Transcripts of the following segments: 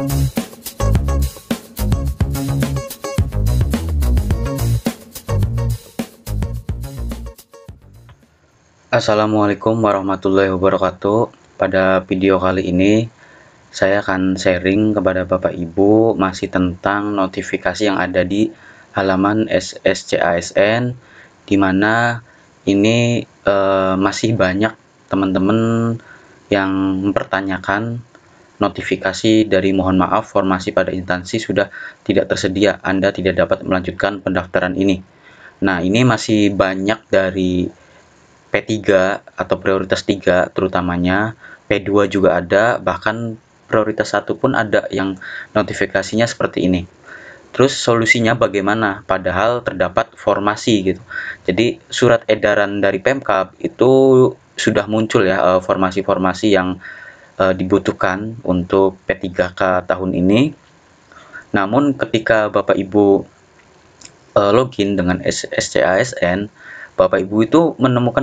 Assalamualaikum warahmatullahi wabarakatuh. Pada video kali ini saya akan sharing kepada Bapak Ibu masih tentang notifikasi yang ada di halaman SSCASN, di mana ini masih banyak teman-teman yang mempertanyakan notifikasi dari mohon maaf formasi pada instansi sudah tidak tersedia, Anda tidak dapat melanjutkan pendaftaran ini. Nah, ini masih banyak dari P3 atau prioritas 3 terutamanya, P2 juga ada, bahkan prioritas 1 pun ada yang notifikasinya seperti ini. Terus solusinya bagaimana? Padahal terdapat formasi gitu. Jadi surat edaran dari Pemkab itu sudah muncul ya formasi-formasi yang dibutuhkan untuk P3K tahun ini. Namun ketika Bapak Ibu login dengan SCASN, Bapak Ibu itu menemukan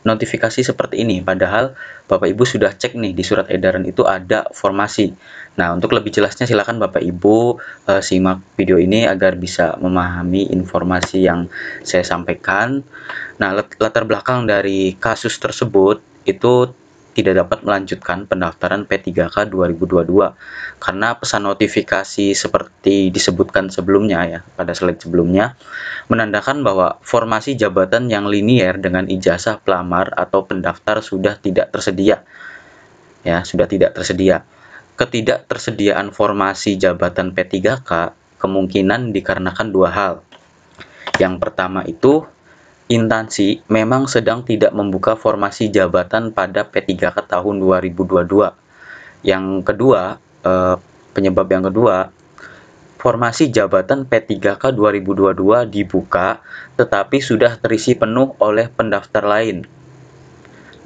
notifikasi seperti ini, padahal Bapak Ibu sudah cek nih di surat edaran itu ada formasi. Nah, untuk lebih jelasnya silakan Bapak Ibu simak video ini agar bisa memahami informasi yang saya sampaikan. Nah, latar belakang dari kasus tersebut itu tidak dapat melanjutkan pendaftaran P3K 2022 karena pesan notifikasi seperti disebutkan sebelumnya ya, pada slide sebelumnya, menandakan bahwa formasi jabatan yang linier dengan ijazah pelamar atau pendaftar sudah tidak tersedia. Ya, sudah tidak tersedia. Ketidaktersediaan formasi jabatan P3K kemungkinan dikarenakan dua hal. Yang pertama itu, instansi memang sedang tidak membuka formasi jabatan pada P3K tahun 2022. Yang kedua, penyebab yang kedua, formasi jabatan P3K 2022 dibuka, tetapi sudah terisi penuh oleh pendaftar lain.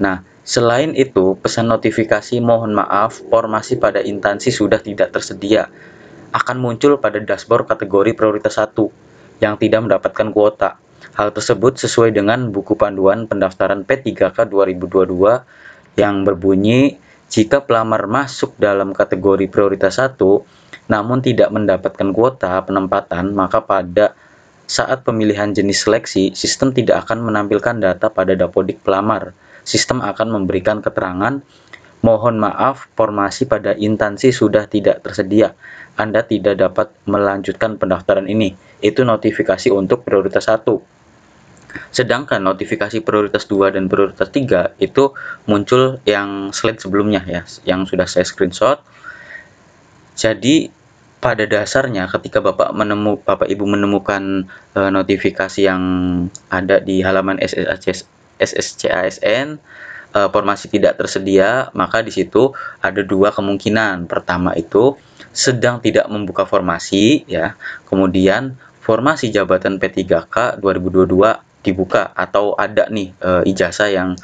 Nah, selain itu, pesan notifikasi mohon maaf, formasi pada instansi sudah tidak tersedia akan muncul pada dashboard kategori prioritas 1 yang tidak mendapatkan kuota. Hal tersebut sesuai dengan buku panduan pendaftaran P3K 2022 yang berbunyi, jika pelamar masuk dalam kategori prioritas 1 namun tidak mendapatkan kuota penempatan, maka pada saat pemilihan jenis seleksi, sistem tidak akan menampilkan data pada dapodik pelamar. Sistem akan memberikan keterangan, mohon maaf, formasi pada instansi sudah tidak tersedia. Anda tidak dapat melanjutkan pendaftaran ini. Itu notifikasi untuk prioritas 1. Sedangkan notifikasi prioritas 2 dan prioritas 3 itu muncul yang slide sebelumnya ya, yang sudah saya screenshot. Jadi pada dasarnya ketika Bapak Ibu menemukan notifikasi yang ada di halaman SSCASN, formasi tidak tersedia, maka di situ ada dua kemungkinan. Pertama itu sedang tidak membuka formasi ya. Kemudian formasi jabatan P3K 2022 dibuka atau ada nih ijazah yang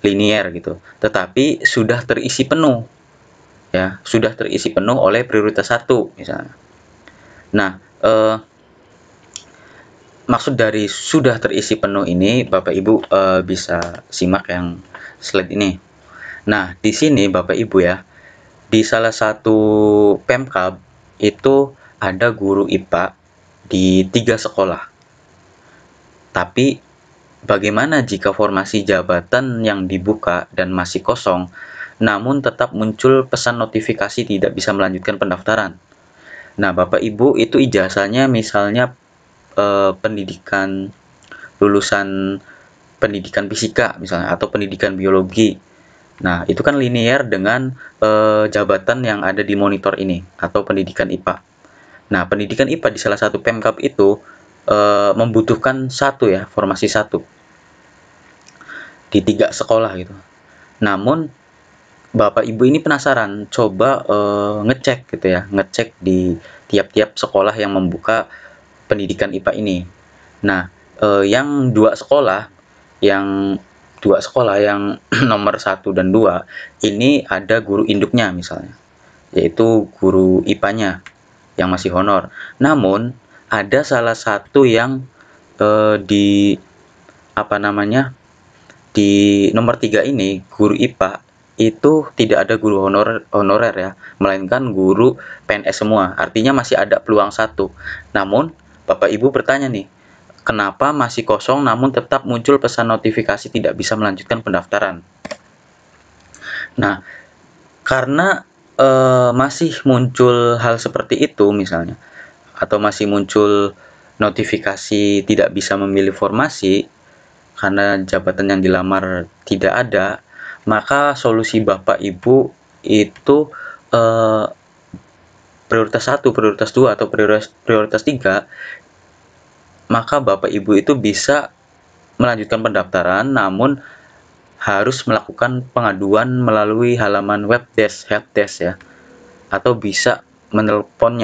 linier gitu. Tetapi sudah terisi penuh. Ya, sudah terisi penuh oleh prioritas 1 misalnya. Nah, maksud dari sudah terisi penuh ini Bapak Ibu bisa simak yang slide ini. Nah, di sini Bapak Ibu ya, di salah satu Pemkab itu ada guru IPA di 3 sekolah. Tapi bagaimana jika formasi jabatan yang dibuka dan masih kosong, namun tetap muncul pesan notifikasi tidak bisa melanjutkan pendaftaran? Nah, Bapak Ibu itu ijazahnya misalnya pendidikan lulusan pendidikan fisika misalnya atau pendidikan biologi. Nah, itu kan linier dengan jabatan yang ada di monitor ini atau pendidikan IPA. Nah, pendidikan IPA di salah satu Pemkab itu membutuhkan satu ya, formasi 1 di 3 sekolah gitu. Namun Bapak Ibu ini penasaran, coba ngecek gitu ya, ngecek di tiap-tiap sekolah yang membuka pendidikan IPA ini. Nah, yang dua sekolah yang nomor 1 dan 2 ini ada guru induknya misalnya, yaitu guru IPA-nya yang masih honor. Namun ada salah satu yang di nomor 3 ini, guru IPA itu tidak ada guru honorer ya, melainkan guru PNS semua. Artinya masih ada peluang satu. Namun Bapak Ibu bertanya nih, kenapa masih kosong namun tetap muncul pesan notifikasi tidak bisa melanjutkan pendaftaran? Nah, karena masih muncul hal seperti itu misalnya, atau masih muncul notifikasi tidak bisa memilih formasi karena jabatan yang dilamar tidak ada, maka solusi Bapak Ibu itu eh, prioritas 1, prioritas 2, atau prioritas 3, maka Bapak Ibu itu bisa melanjutkan pendaftaran namun harus melakukan pengaduan melalui halaman webdesk, helpdesk ya, atau bisa menelpon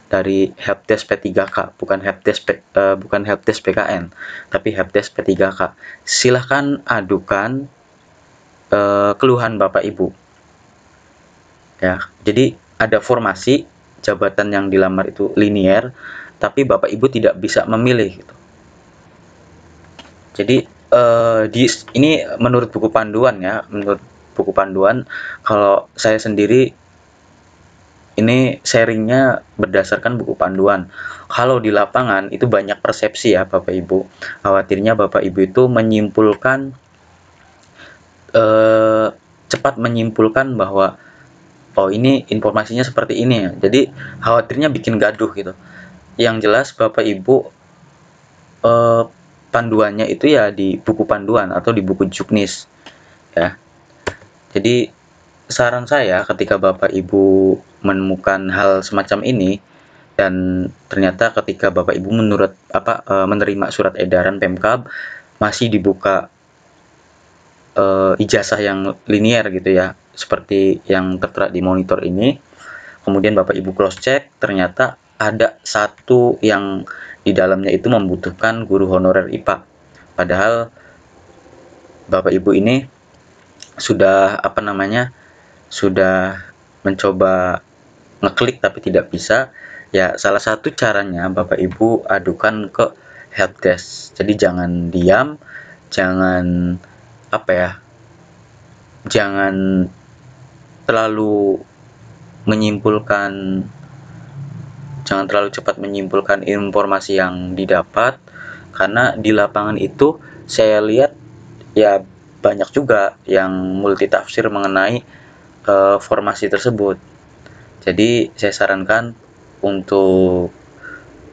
dari helpdesk P3K, bukan helpdesk PKN, tapi helpdesk P3K. Silahkan adukan keluhan Bapak Ibu. Ya, jadi ada formasi jabatan yang dilamar itu linier, tapi Bapak Ibu tidak bisa memilih gitu. Jadi ini menurut buku panduan ya, menurut buku panduan. Kalau saya sendiri ini sharingnya berdasarkan buku panduan. Kalau di lapangan itu banyak persepsi ya Bapak Ibu. Khawatirnya Bapak Ibu itu menyimpulkan cepat menyimpulkan bahwa oh ini informasinya seperti ini ya. Jadi khawatirnya bikin gaduh gitu. Yang jelas Bapak Ibu panduannya itu ya di buku panduan atau di buku juknis ya. Jadi saran saya ketika Bapak Ibu menemukan hal semacam ini dan ternyata ketika Bapak Ibu menerima surat edaran Pemkab masih dibuka ijazah yang linier gitu ya, seperti yang tertera di monitor ini. Kemudian Bapak Ibu cross check, ternyata ada satu yang di dalamnya itu membutuhkan guru honorer IPA. Padahal Bapak Ibu ini sudah sudah mencoba ngeklik tapi tidak bisa. Ya, salah satu caranya Bapak Ibu adukan ke helpdesk. Jadi jangan diam, jangan jangan terlalu cepat menyimpulkan informasi yang didapat, karena di lapangan itu saya lihat ya banyak juga yang multitafsir mengenai formasi tersebut. Jadi saya sarankan untuk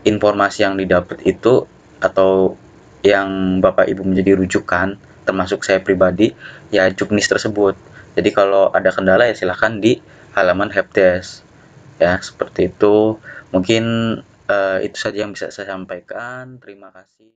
informasi yang didapat itu atau yang Bapak Ibu menjadi rujukan, termasuk saya pribadi, ya juknis tersebut. Jadi kalau ada kendala ya silahkan di halaman helpdesk. Ya, seperti itu. Mungkin itu saja yang bisa saya sampaikan. Terima kasih.